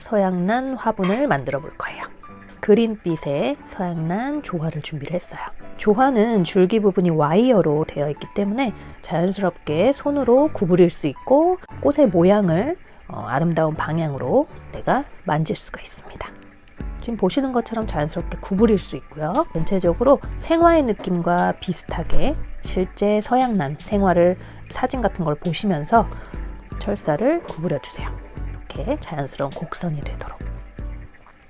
서양난 화분을 만들어 볼 거예요. 그린빛의 서양난 조화를 준비를 했어요. 조화는 줄기 부분이 와이어로 되어 있기 때문에 자연스럽게 손으로 구부릴 수 있고 꽃의 모양을 아름다운 방향으로 내가 만질 수가 있습니다. 지금 보시는 것처럼 자연스럽게 구부릴 수 있고요. 전체적으로 생화의 느낌과 비슷하게 실제 서양난 생화를 사진 같은 걸 보시면서 철사를 구부려 주세요. 이렇게 자연스러운 곡선이 되도록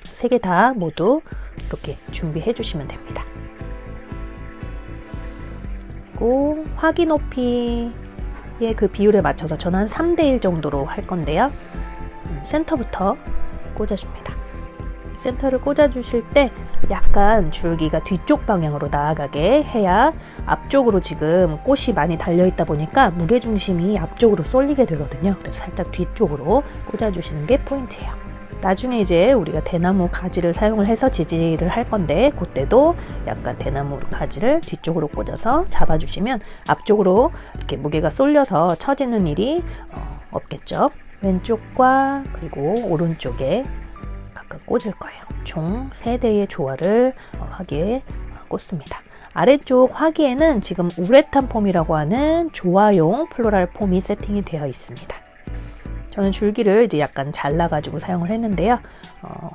3개 다 모두 이렇게 준비해 주시면 됩니다. 그리고 화기 높이의 그 비율에 맞춰서 저는 한 3:1 정도로 할 건데요. 센터부터 꽂아줍니다. 센터를 꽂아주실 때 약간 줄기가 뒤쪽 방향으로 나아가게 해야 앞쪽으로 지금 꽃이 많이 달려있다 보니까 무게중심이 앞쪽으로 쏠리게 되거든요. 그래서 살짝 뒤쪽으로 꽂아주시는 게 포인트예요. 나중에 이제 우리가 대나무 가지를 사용을 해서 지지를 할 건데 그때도 약간 대나무 가지를 뒤쪽으로 꽂아서 잡아주시면 앞쪽으로 이렇게 무게가 쏠려서 처지는 일이 없겠죠. 왼쪽과 그리고 오른쪽에 각각 꽂을 거예요. 총 3대의 조화를 화기에 꽂습니다. 아래쪽 화기에는 지금 우레탄 폼이라고 하는 조화용 플로랄 폼이 세팅이 되어 있습니다. 저는 줄기를 이제 약간 잘라가지고 사용을 했는데요.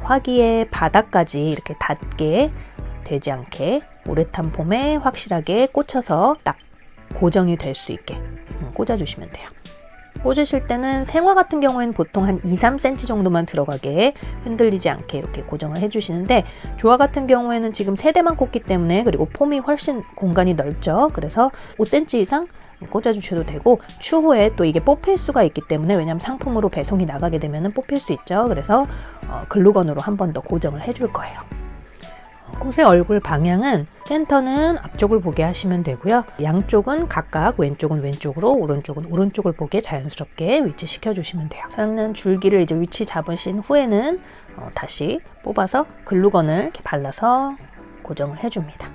화기의 바닥까지 이렇게 닿게 되지 않게 우레탄 폼에 확실하게 꽂혀서 딱 고정이 될 수 있게 꽂아주시면 돼요. 꽂으실 때는 생화 같은 경우에는 보통 한 2-3cm 정도만 들어가게 흔들리지 않게 이렇게 고정을 해주시는데 조화 같은 경우에는 지금 3대만 꽂기 때문에 그리고 폼이 훨씬 공간이 넓죠. 그래서 5cm 이상 꽂아주셔도 되고 추후에 또 이게 뽑힐 수가 있기 때문에 왜냐하면 상품으로 배송이 나가게 되면 뽑힐 수 있죠. 그래서 글루건으로 한 번 더 고정을 해줄 거예요. 꽃의 얼굴 방향은 센터는 앞쪽을 보게 하시면 되고요. 양쪽은 각각 왼쪽은 왼쪽으로 오른쪽은 오른쪽을 보게 자연스럽게 위치시켜 주시면 돼요. 서양난 줄기를 이제 위치 잡으신 후에는 다시 뽑아서 글루건을 이렇게 발라서 고정을 해줍니다.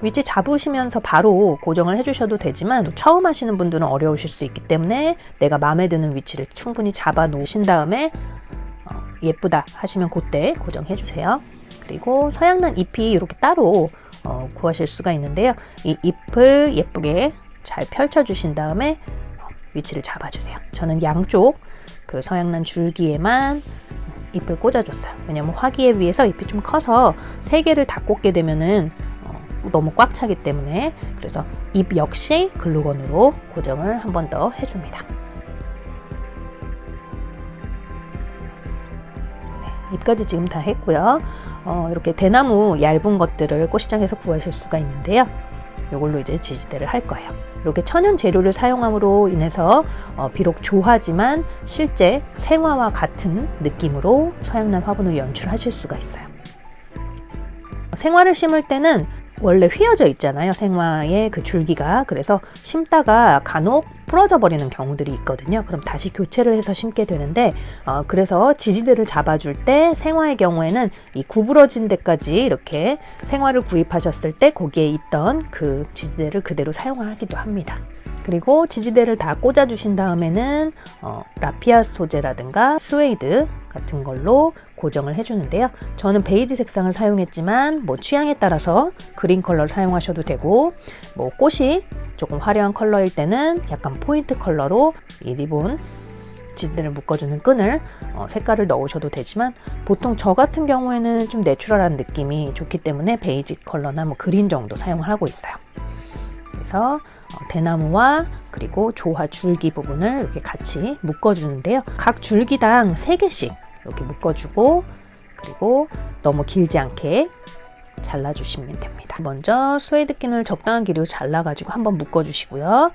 위치 잡으시면서 바로 고정을 해주셔도 되지만 처음 하시는 분들은 어려우실 수 있기 때문에 내가 마음에 드는 위치를 충분히 잡아 놓으신 다음에 예쁘다 하시면 그때 고정해 주세요. 그리고 서양난 잎이 이렇게 따로 구하실 수가 있는데요. 이 잎을 예쁘게 잘 펼쳐 주신 다음에 위치를 잡아주세요. 저는 양쪽 그 서양난 줄기에만 잎을 꽂아줬어요. 왜냐면 화기에 비해서 잎이 좀 커서 3개를 다 꽂게 되면은 너무 꽉 차기 때문에 그래서 잎 역시 글루건으로 고정을 한 번 더 해줍니다. 잎까지 지금 다 했고요. 이렇게 대나무 얇은 것들을 꽃시장에서 구하실 수가 있는데요. 이걸로 이제 지지대를 할 거예요. 이렇게 천연 재료를 사용함으로 인해서 비록 조화지만 실제 생화와 같은 느낌으로 서양난 화분을 연출하실 수가 있어요. 생화를 심을 때는 원래 휘어져 있잖아요. 생화의 그 줄기가. 그래서 심다가 간혹 부러져 버리는 경우들이 있거든요. 그럼 다시 교체를 해서 심게 되는데 그래서 지지대를 잡아줄 때 생화의 경우에는 이 구부러진 데까지 이렇게 생화를 구입하셨을 때 거기에 있던 그 지지대를 그대로 사용하기도 합니다. 그리고 지지대를 다 꽂아주신 다음에는 라피아 소재라든가 스웨이드 같은 걸로 고정을 해주는데요. 저는 베이지 색상을 사용했지만 뭐 취향에 따라서 그린 컬러를 사용하셔도 되고 뭐 꽃이 조금 화려한 컬러일 때는 약간 포인트 컬러로 이 리본 지지대를 묶어주는 끈을 색깔을 넣으셔도 되지만 보통 저 같은 경우에는 좀 내추럴한 느낌이 좋기 때문에 베이지 컬러나 뭐 그린 정도 사용을 하고 있어요. 그래서 대나무와 그리고 조화 줄기 부분을 이렇게 같이 묶어주는데요. 각 줄기당 3개씩 이렇게 묶어주고 그리고 너무 길지 않게 잘라주시면 됩니다. 먼저 스웨이드끈을 적당한 길이로 잘라가지고 한번 묶어주시고요.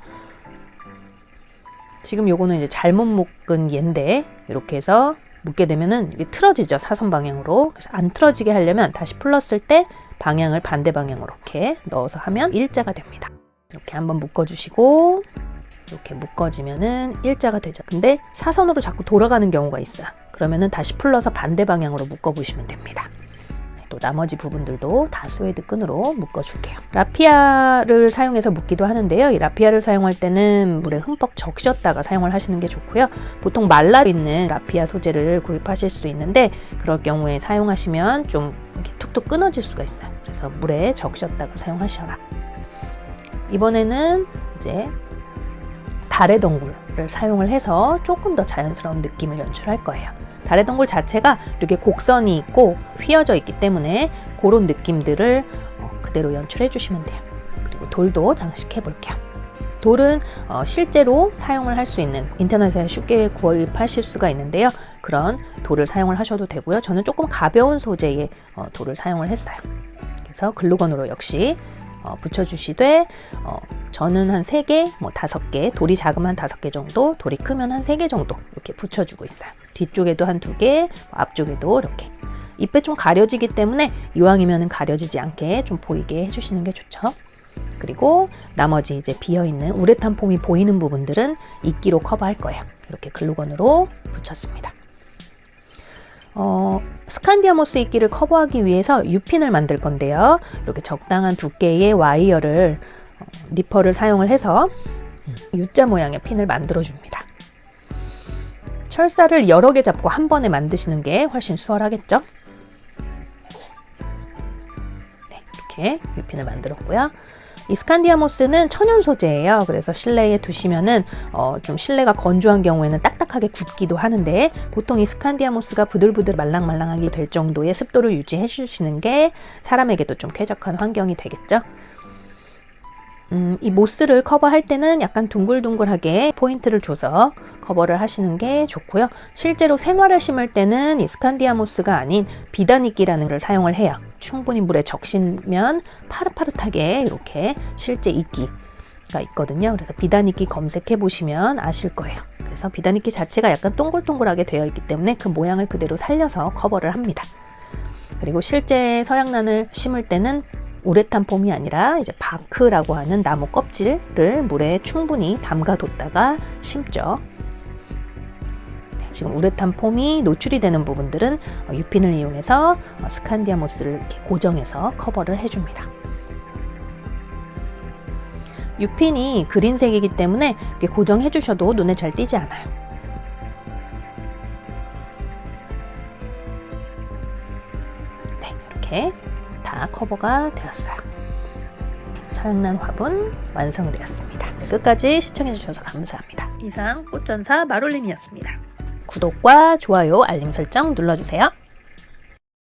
지금 요거는 이제 잘못 묶은 얘인데 이렇게 해서 묶게 되면은 이게 틀어지죠. 사선 방향으로. 그래서 안 틀어지게 하려면 다시 풀렀을 때 방향을 반대 방향으로 이렇게 넣어서 하면 일자가 됩니다. 이렇게 한번 묶어주시고 이렇게 묶어지면은 일자가 되죠. 근데 사선으로 자꾸 돌아가는 경우가 있어요. 그러면은 다시 풀러서 반대 방향으로 묶어 보시면 됩니다. 또 나머지 부분들도 다 스웨이드 끈으로 묶어줄게요. 라피아를 사용해서 묶기도 하는데요. 이 라피아를 사용할 때는 물에 흠뻑 적셨다가 사용을 하시는 게 좋고요. 보통 말라있는 라피아 소재를 구입하실 수 있는데 그럴 경우에 사용하시면 좀 이렇게 툭툭 끊어질 수가 있어요. 그래서 물에 적셨다가 사용하셔라. 이번에는 이제 달의 덩굴을 사용을 해서 조금 더 자연스러운 느낌을 연출할 거예요. 달의 덩굴 자체가 이렇게 곡선이 있고 휘어져 있기 때문에 그런 느낌들을 그대로 연출해 주시면 돼요. 그리고 돌도 장식해 볼게요. 돌은 실제로 사용을 할 수 있는, 인터넷에 쉽게 구입하실 수가 있는데요. 그런 돌을 사용을 하셔도 되고요. 저는 조금 가벼운 소재의 돌을 사용을 했어요. 그래서 글루건으로 역시 붙여주시되 저는 한 3개, 5개, 돌이 작으면 한 5개 정도, 돌이 크면 한 3개 정도 이렇게 붙여주고 있어요. 뒤쪽에도 한 2개, 앞쪽에도 이렇게. 잎에 좀 가려지기 때문에 이왕이면 가려지지 않게 좀 보이게 해주시는 게 좋죠. 그리고 나머지 이제 비어있는 우레탄 폼이 보이는 부분들은 이끼로 커버할 거예요. 이렇게 글루건으로 붙였습니다. 스칸디아모스 이끼를 커버하기 위해서 U핀을 만들 건데요. 이렇게 적당한 두께의 와이어를 니퍼를 사용을 해서 U자 모양의 핀을 만들어 줍니다. 철사를 여러 개 잡고 한 번에 만드시는 게 훨씬 수월하겠죠? 네, 이렇게 U핀을 만들었고요. 이 스칸디아모스는 천연 소재예요. 그래서 실내에 두시면은 좀 실내가 건조한 경우에는 딱딱하게 굳기도 하는데 보통 이 스칸디아모스가 부들부들 말랑말랑하게 될 정도의 습도를 유지해 주시는 게 사람에게도 좀 쾌적한 환경이 되겠죠. 이 모스를 커버할 때는 약간 둥글둥글하게 포인트를 줘서 커버를 하시는 게 좋고요. 실제로 생화를 심을 때는 이 스칸디아모스가 아닌 비단이끼라는 걸 사용을 해요. 충분히 물에 적시면 파릇파릇하게 이렇게 실제 이끼가 있거든요. 그래서 비단이끼 검색해 보시면 아실 거예요. 그래서 비단이끼 자체가 약간 동글동글하게 되어 있기 때문에 그 모양을 그대로 살려서 커버를 합니다. 그리고 실제 서양란을 심을 때는 우레탄 폼이 아니라 이제 바크라고 하는 나무 껍질을 물에 충분히 담가뒀다가 심죠. 지금 우레탄 폼이 노출이 되는 부분들은 U핀을 이용해서 스칸디아모스를 이렇게 고정해서 커버를 해줍니다. U핀이 그린색이기 때문에 이렇게 고정해 주셔도 눈에 잘 띄지 않아요. 네, 이렇게 다 커버가 되었어요. 서양란 화분 완성되었습니다. 끝까지 시청해 주셔서 감사합니다. 이상 꽃전사 마롤린이었습니다. 구독과 좋아요, 알림 설정 눌러주세요.